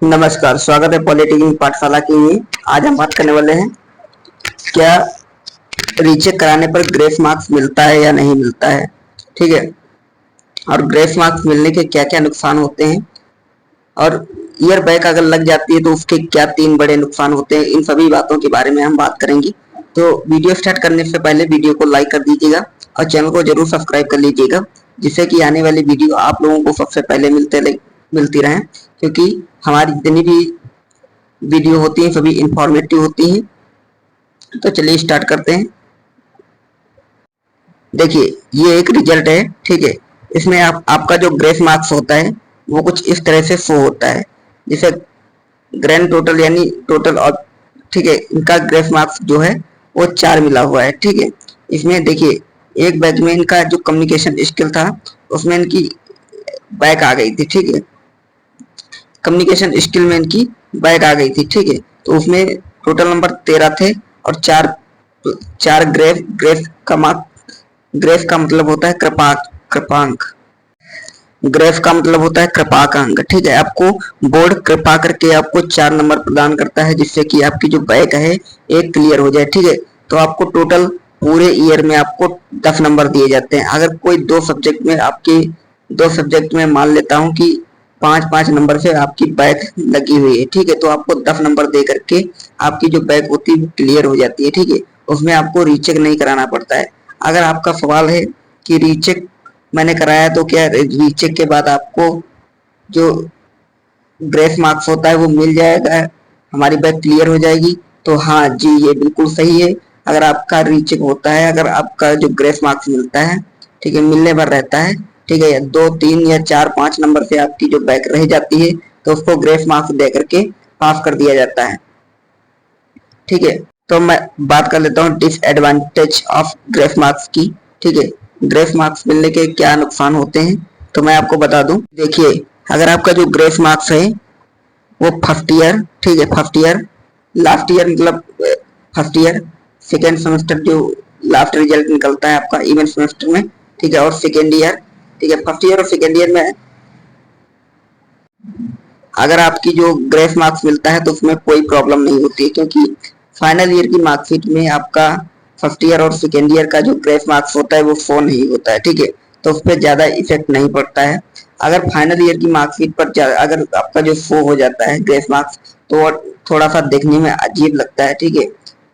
नमस्कार, स्वागत है पॉलिटेक्निक पाठशाला की में। आज हम बात करने वाले हैं क्या रीचेक कराने पर ग्रेस मार्क्स मिलता है या नहीं मिलता है। ठीक है, और ग्रेस मार्क्स मिलने के क्या क्या नुकसान होते हैं और ईयर बैक अगर लग जाती है तो उसके क्या 3 बड़े नुकसान होते हैं। इन सभी बातों के बारे में हम बात करेंगे। तो वीडियो स्टार्ट करने से पहले वीडियो को लाइक कर दीजिएगा और चैनल को जरूर सब्सक्राइब कर लीजिएगा, जिससे कि आने वाली वीडियो आप लोगों को सबसे पहले मिलती रहे, क्योंकि हमारी जितनी भी वीडियो होती हैं सभी इंफॉर्मेटिव होती हैं। तो चलिए स्टार्ट करते हैं। देखिए, ये एक रिजल्ट है। ठीक है, इसमें आपका जो ग्रेस मार्क्स होता है वो कुछ इस तरह से शो होता है, जैसे ग्रैंड टोटल यानी टोटल। और ठीक है, इनका ग्रेस मार्क्स जो है वो 4 मिला हुआ है। ठीक है, इसमें देखिए एक बैच में इनका जो कम्युनिकेशन स्किल था उसमें इनकी बैक आ गई थी। ठीक है, कम्युनिकेशन स्किल में इनकी बैक आ गई थी। ठीक है, तो उसमें टोटल नंबर 13 थे और चार चार ग्रेस का मतलब होता है कृपांक। ग्रेस का मतलब होता है कृपांक अंक। ठीक है, आपको बोर्ड कृपा करके आपको 4 नंबर प्रदान करता है, जिससे कि आपकी जो बैक है एक क्लियर हो जाए। ठीक है, तो आपको टोटल पूरे ईयर में आपको 10 नंबर दिए जाते हैं। अगर कोई 2 सब्जेक्ट में मान लेता हूँ कि 5-5 नंबर से आपकी बैक लगी हुई है। ठीक है, तो आपको 10 नंबर दे करके आपकी जो बैक होती है वो क्लियर हो जाती है। ठीक है, उसमें आपको रीचेक नहीं कराना पड़ता है। अगर आपका सवाल है कि रीचेक मैंने कराया तो क्या रीचेक के बाद आपको जो ग्रेस मार्क्स होता है वो मिल जाएगा, हमारी बैक क्लियर हो जाएगी? तो हाँ जी, ये बिल्कुल सही है। अगर आपका रीचेक होता है, अगर आपका जो ग्रेस मार्क्स मिलता है, ठीक है, मिलने भर रहता है, ठीक है, 2, 3 या 4, 5 नंबर से आपकी जो बैक रह जाती है तो उसको ग्रेस मार्क्स दे करके पास कर दिया जाता है। ठीक है, तो मैं बात कर लेता हूँ डिसएडवांटेज ऑफ ग्रेस मार्क्स की। ठीक है, ग्रेस मार्क्स मिलने के क्या नुकसान होते हैं तो मैं आपको बता दूं। देखिए, अगर आपका जो ग्रेस मार्क्स है वो फर्स्ट ईयर, ठीक है, फर्स्ट ईयर, लास्ट ईयर मतलब फर्स्ट ईयर, सेकेंड सेमेस्टर जो लास्ट रिजल्ट निकलता है आपका इवेंट सेमेस्टर में, ठीक है, और सेकेंड ईयर, ठीक है, फर्स्ट ईयर और सेकेंड ईयर में अगर आपकी जो ग्रेस मार्क्स मिलता है तो उसमें कोई प्रॉब्लम नहीं होती है, क्योंकि फाइनल ईयर की मार्कशीट में आपका फर्स्ट ईयर और सेकेंड ईयर का जो ग्रेस मार्क्स होता है वो शो नहीं होता है। ठीक है, तो उस पर ज्यादा इफेक्ट नहीं पड़ता है। अगर फाइनल ईयर की मार्कशीट पर अगर आपका जो शो हो जाता है ग्रेस मार्क्स, तो थोड़ा सा देखने में अजीब लगता है। ठीक है,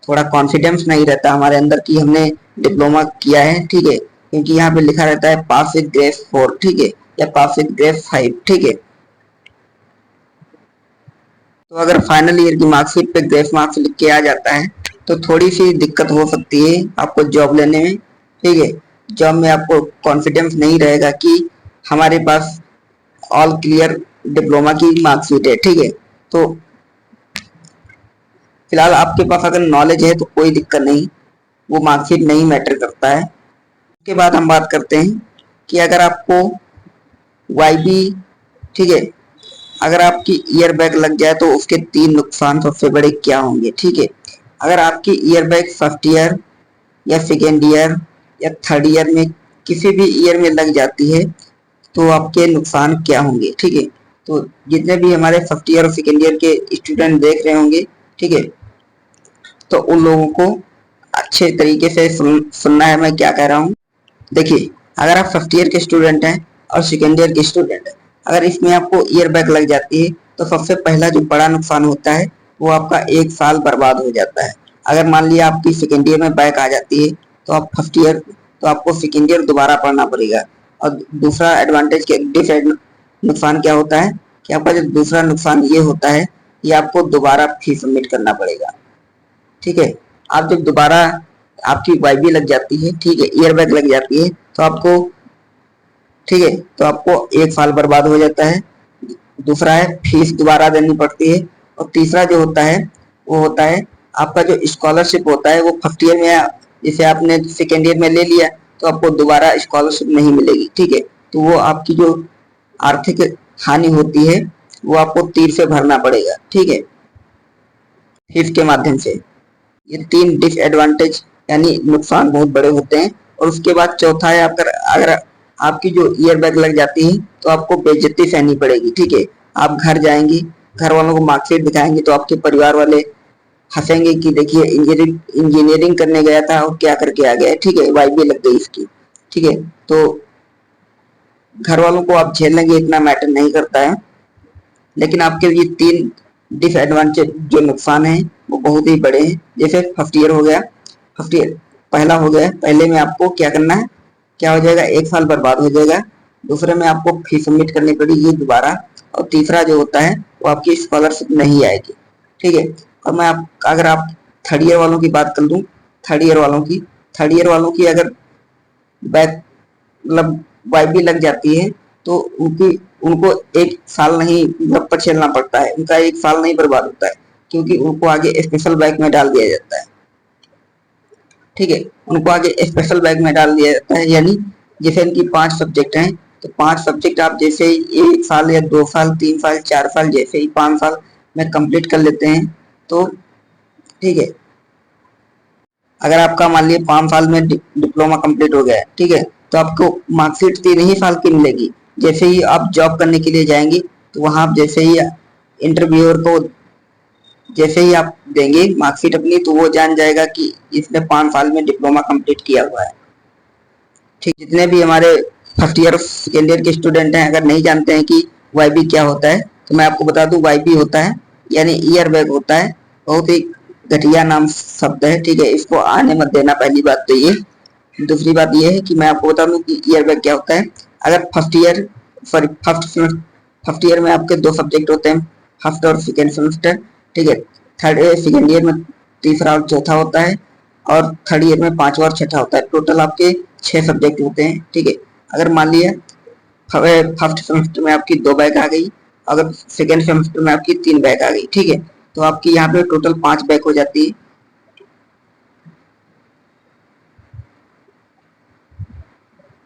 थोड़ा कॉन्फिडेंस नहीं रहता हमारे अंदर कि हमने डिप्लोमा किया है। ठीक है, क्योंकि यहाँ पे लिखा रहता है पास विद ग्रेस 4, ठीक है, या पास विद ग्रेस 5। ठीक है, तो अगर फाइनल ईयर की मार्कशीट पे ग्रेस मार्क्स लिख के आ जाता है तो थोड़ी सी दिक्कत हो सकती है आपको जॉब लेने में। ठीक है, जॉब में आपको कॉन्फिडेंस नहीं रहेगा कि हमारे पास ऑल क्लियर डिप्लोमा की मार्कशीट है। ठीक है, तो फिलहाल आपके पास अगर नॉलेज है तो कोई दिक्कत नहीं, वो मार्कशीट नहीं मैटर करता है। उसके बाद हम बात करते हैं कि अगर आपको वाईबी, ठीक है, अगर आपकी ईयर बैग लग जाए तो उसके 3 नुकसान सबसे बड़े क्या होंगे। ठीक है, अगर आपकी ईयर बैग फर्स्ट ईयर या सेकेंड ईयर या थर्ड ईयर में किसी भी ईयर में लग जाती है तो आपके नुकसान क्या होंगे। ठीक है, तो जितने भी हमारे फर्स्ट ईयर और सेकेंड ईयर के स्टूडेंट देख रहे होंगे, ठीक है, तो उन लोगों को अच्छे तरीके से सुनना है मैं क्या कह रहा हूँ। देखिए, अगर आप फर्स्ट ईयर के स्टूडेंट हैं और सेकेंड ईयर के स्टूडेंट हैं, अगर इसमें आपको ईयर बैग लग जाती है तो सबसे पहला जो बड़ा नुकसान होता है वो आपका 1 साल बर्बाद हो जाता है। अगर मान लिया आपकी सेकेंड ईयर में बैग आ जाती है तो आप फर्स्ट ईयर, तो आपको सेकेंड ईयर दोबारा पढ़ना पड़ेगा। और दूसरा एडवांटेज के नुकसान क्या होता है कि आपका जो दूसरा नुकसान ये होता है कि आपको दोबारा फीस सबमिट करना पड़ेगा। ठीक है, आप जब दोबारा आपकी वाईबी लग जाती है, ठीक है, ईयर बैग लग जाती है तो आपको, ठीक है, तो आपको 1 साल बर्बाद हो जाता है। दूसरा है फीस दोबारा देनी पड़ती है। और तीसरा जो होता है वो होता है आपका जो स्कॉलरशिप होता है वो फर्स्ट ईयर में, जैसे आपने सेकेंड ईयर में ले लिया तो आपको दोबारा स्कॉलरशिप नहीं मिलेगी। ठीक है, तो वो आपकी जो आर्थिक हानि होती है वो आपको तीर से भरना पड़ेगा। ठीक है, फीस के माध्यम से। ये 3 डिसएडवांटेज यानी नुकसान बहुत बड़े होते हैं। और उसके बाद चौथा है अगर आपकी जो ईयर बैग लग जाती है तो आपको बेइज्जती सहनी पड़ेगी। ठीक है, आप घर जाएंगी घर वालों को मार्कशीट दिखाएंगे तो आपके परिवार वाले हंसेंगे कि देखिए इंजीनियरिंग करने गया था और क्या करके आ गया। ठीक है, वाईबी लग गई इसकी। ठीक है, तो घर वालों को आप झेल लेंगे, इतना मैटर नहीं करता है। लेकिन आपके ये 3 डिसएडवांटेज जो नुकसान है वो बहुत ही बड़े हैं। जैसे फर्स्ट ईयर हो गया, फर्स्ट ईयर पहला हो गया, पहले में आपको क्या करना है, क्या हो जाएगा, 1 साल बर्बाद हो जाएगा। दूसरे में आपको फीस सबमिट करनी पड़ेगी दोबारा, और तीसरा जो होता है वो आपकी स्कॉलरशिप नहीं आएगी। ठीक है, और मैं अगर आप थर्ड ईयर वालों की बात कर लूँ, थर्ड ईयर वालों की अगर बैक मतलब वाईबी लग जाती है तो उनको 1 साल नहीं पर झेलना पड़ता है, उनका 1 साल नहीं बर्बाद होता है, क्योंकि उनको आगे स्पेशल बैग में डाल दिया जाता है। ठीक है, उनको आगे स्पेशल बैग में डाल दिया जाता है, यानी जैसे इनकी 5 सब्जेक्ट हैं तो 5 सब्जेक्ट आप जैसे ही 1 साल या 2 साल 3 साल 4 साल जैसे ही 5 साल में कंप्लीट कर लेते हैं तो ठीक है, अगर आपका मान लीजिए 5 साल में डिप्लोमा कंप्लीट हो गया है, ठीक है, तो आपको मार्कशीट 3 ही साल की मिलेगी। जैसे ही आप जॉब करने के लिए जाएंगे तो वहां आप जैसे ही इंटरव्यूअर को जैसे ही आप देंगे मार्कशीट अपनी, तो वो जान जाएगा कि इसने 5 साल में डिप्लोमा कंप्लीट किया हुआ है। ठीक, जितने भी हमारे फर्स्ट ईयर सेकेंड ईयर के स्टूडेंट हैं, अगर नहीं जानते हैं कि वाईबी क्या होता है तो मैं आपको बता दूं, वाईबी होता है यानी ईयर बैग होता है। बहुत ही घटिया नाम शब्द है। ठीक है, इसको आने मत देना, पहली बात तो ये। दूसरी बात ये है कि मैं आपको बता दूं कि ईयर बैग क्या होता है। अगर फर्स्ट ईयर में आपके 2 सब्जेक्ट होते हैं, फर्स्ट और सेकेंड सेमेस्टर। ठीक है, सेकेंड ईयर में तीसरा और चौथा होता है, और थर्ड ईयर में 5वां और छठा होता है। टोटल आपके 6 सब्जेक्ट होते हैं। ठीक है, अगर मान लिया फर्स्ट सेमेस्टर में आपकी 2 बैक आ गई, अगर सेकेंड सेमेस्टर में आपकी 3 बैक आ गई, ठीक है, तो आपकी यहाँ पे टोटल 5 बैक हो जाती है।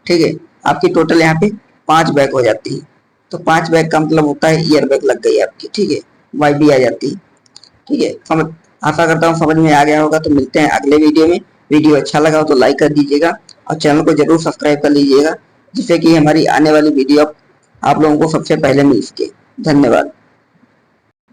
ठीक है, आपकी टोटल यहाँ पे 5 बैक हो जाती है। तो 5 बैक का मतलब होता है ईयर बैक लग गई आपकी। ठीक है, वाईबी आ जाती है। ठीक है, समझ, आशा करता हूँ समझ में आ गया होगा। तो मिलते हैं अगले वीडियो में। वीडियो अच्छा लगा हो तो लाइक कर दीजिएगा और चैनल को जरूर सब्सक्राइब कर लीजिएगा, जिससे कि हमारी आने वाली वीडियो आप लोगों को सबसे पहले मिल सके। धन्यवाद।